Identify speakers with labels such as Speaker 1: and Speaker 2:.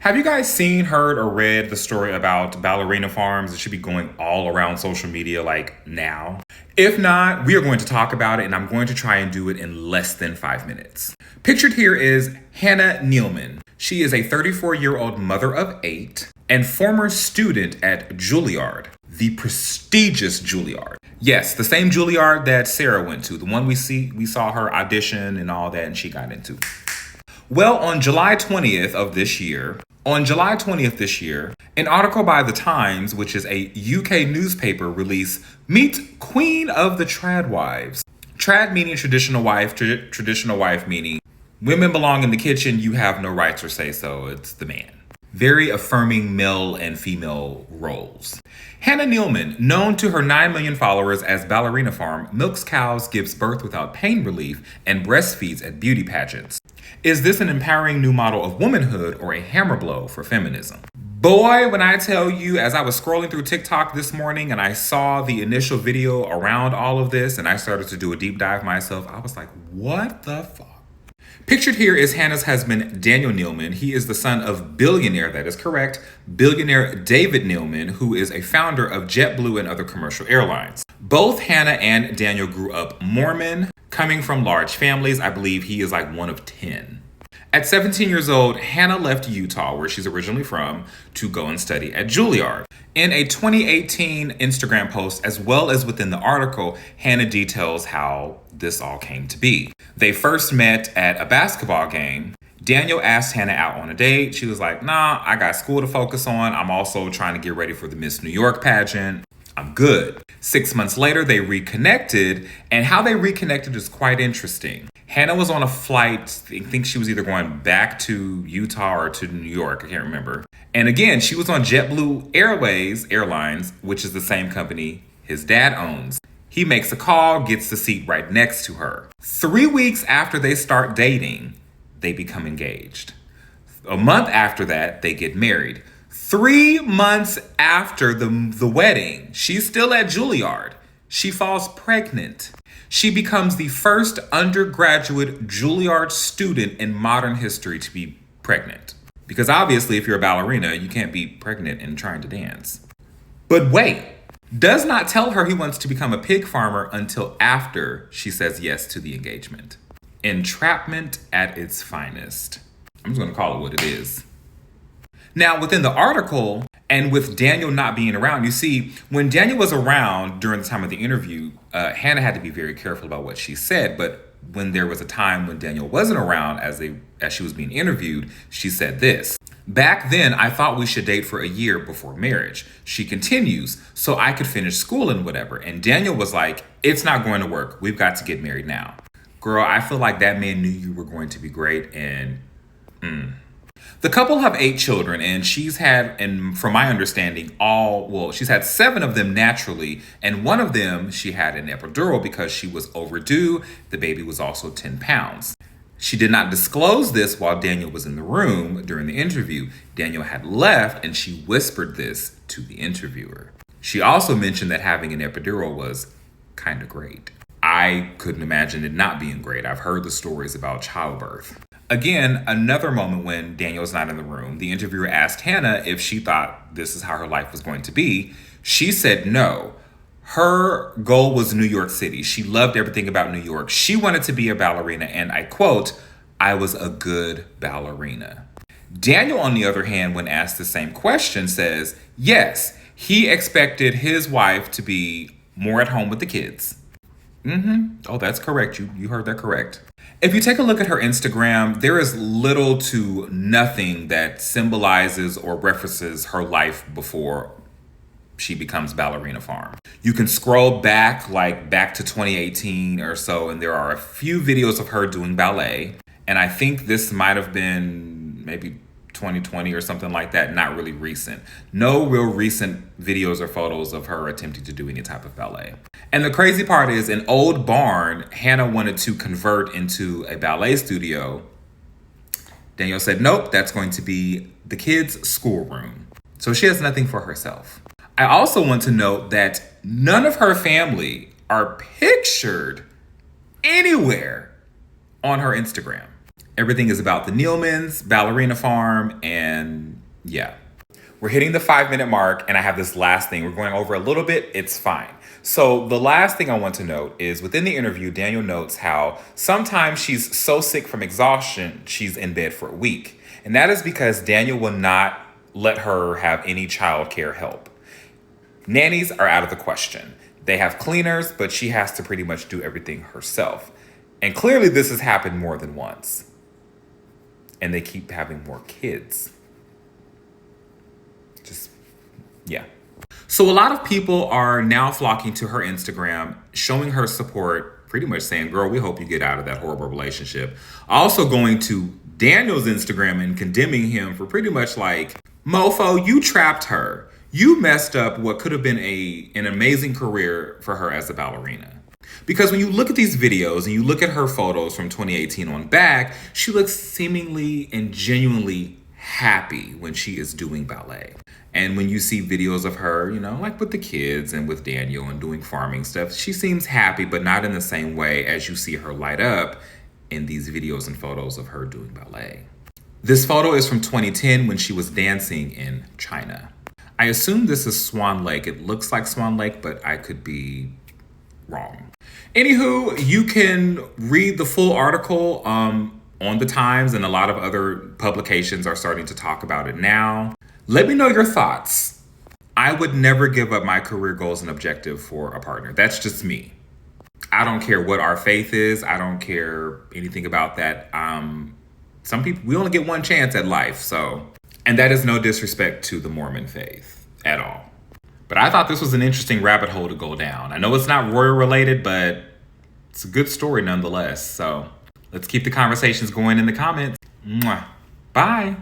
Speaker 1: Have you guys seen, heard, or read the story about ballerina farms? It should be going all around social media like now. If not, we are going to talk about it and I'm going to try and do it in less than 5 minutes. Pictured here is Hannah Nealman. She is a 34-year-old mother of 8 and former student at Juilliard, the prestigious Juilliard. Yes, the same Juilliard that Sarah went to, the one we saw her audition and all that and she got into. Well, on July 20th this year, an article by The Times, which is a UK newspaper, released Meet Queen of the Trad Wives. Trad meaning traditional wife, traditional wife meaning women belong in the kitchen, you have no rights or say so, it's the man. Very affirming male and female roles. Hannah Nealman, known to her 9 million followers as Ballerina Farm, milks cows, gives birth without pain relief, and breastfeeds at beauty pageants. Is this an empowering new model of womanhood or a hammer blow for feminism? Boy, when I tell you, as I was scrolling through TikTok this morning and I saw the initial video around all of this and I started to do a deep dive myself, I was like, what the fuck? Pictured here is Hannah's husband, Daniel Nealman. He is the son of billionaire, that is correct, billionaire David Nealman, who is a founder of JetBlue and other commercial airlines. Both Hannah and Daniel grew up Mormon, coming from large families. I believe he is like one of 10. At 17 years old, Hannah left Utah, where she's originally from, to go and study at Juilliard. In a 2018 Instagram post, as well as within the article, Hannah details how this all came to be. They first met at a basketball game. Daniel asked Hannah out on a date. She was like, nah, I got school to focus on. I'm also trying to get ready for the Miss New York pageant. I'm good. 6 months later, they reconnected, and how they reconnected is quite interesting. Hannah was on a flight, I think she was either going back to Utah or to New York, I can't remember. And again, she was on JetBlue Airlines, which is the same company his dad owns. He makes a call, gets the seat right next to her. 3 weeks after they start dating, they become engaged. A month after that, they get married. 3 months after the wedding, she's still at Juilliard. She falls pregnant. She becomes the first undergraduate Juilliard student in modern history to be pregnant. Because obviously, if you're a ballerina, you can't be pregnant and trying to dance. But wait, does not tell her he wants to become a pig farmer until after she says yes to the engagement. Entrapment at its finest. I'm just going to call it what it is. Now, within the article, and with Daniel not being around, you see, when Daniel was around during the time of the interview, Hannah had to be very careful about what she said. But when there was a time when Daniel wasn't around as she was being interviewed, she said this. Back then, I thought we should date for a year before marriage. She continues, so I could finish school and whatever. And Daniel was like, it's not going to work. We've got to get married now. Girl, I feel like that man knew you were going to be great and The couple have 8 children, and she's had, and from my understanding, she's had 7 of them naturally, and one of them she had an epidural because she was overdue. The baby was also 10 pounds. She did not disclose this while Daniel was in the room during the interview. Daniel had left, and she whispered this to the interviewer. She also mentioned that having an epidural was kind of great. I couldn't imagine it not being great. I've heard the stories about childbirth. Again, another moment when Daniel's not in the room, the interviewer asked Hannah if she thought this is how her life was going to be. She said no. Her goal was New York City. She loved everything about New York. She wanted to be a ballerina, and I quote, I was a good ballerina. Daniel, on the other hand, when asked the same question, says, yes, he expected his wife to be more at home with the kids. Oh, that's correct. You heard that correct. If you take a look at her Instagram, there is little to nothing that symbolizes or references her life before she becomes Ballerina Farm. You can scroll back to 2018 or so, and there are a few videos of her doing ballet. And I think this might have been maybe 2020 or something like that, not really recent. No real recent videos or photos of her attempting to do any type of ballet. And the crazy part is, in Old Barn, Hannah wanted to convert into a ballet studio. Daniel said, nope, that's going to be the kids' schoolroom. So she has nothing for herself. I also want to note that none of her family are pictured anywhere on her Instagram. Everything is about the Nealmans, Ballerina Farm, and Yeah. We're hitting the 5-minute mark, and I have this last thing. We're going over a little bit. It's fine. So the last thing I want to note is within the interview, Daniel notes how sometimes she's so sick from exhaustion, she's in bed for a week. And that is because Daniel will not let her have any childcare help. Nannies are out of the question. They have cleaners, but she has to pretty much do everything herself. And clearly this has happened more than once. And they keep having more kids. Yeah. So a lot of people are now flocking to her Instagram, showing her support, pretty much saying, girl, we hope you get out of that horrible relationship. Also going to Daniel's Instagram and condemning him for pretty much like, mofo, you trapped her. You messed up what could have been an amazing career for her as a ballerina. Because when you look at these videos and you look at her photos from 2018 on back, she looks seemingly and genuinely happy when she is doing ballet. And when you see videos of her, like with the kids and with Daniel and doing farming stuff, she seems happy, but not in the same way as you see her light up in these videos and photos of her doing ballet. This photo is from 2010 when she was dancing in China. I assume this is Swan Lake. It looks like Swan Lake, but I could be wrong. Anywho, you can read the full article on the Times, and a lot of other publications are starting to talk about it now. Let me know your thoughts. I would never give up my career goals and objective for a partner. That's just me. I don't care what our faith is. I don't care anything about that. Some people, we only get one chance at life. And that is no disrespect to the Mormon faith at all. But I thought this was an interesting rabbit hole to go down. I know it's not royal related, but it's a good story nonetheless. So let's keep the conversations going in the comments. Mwah. Bye.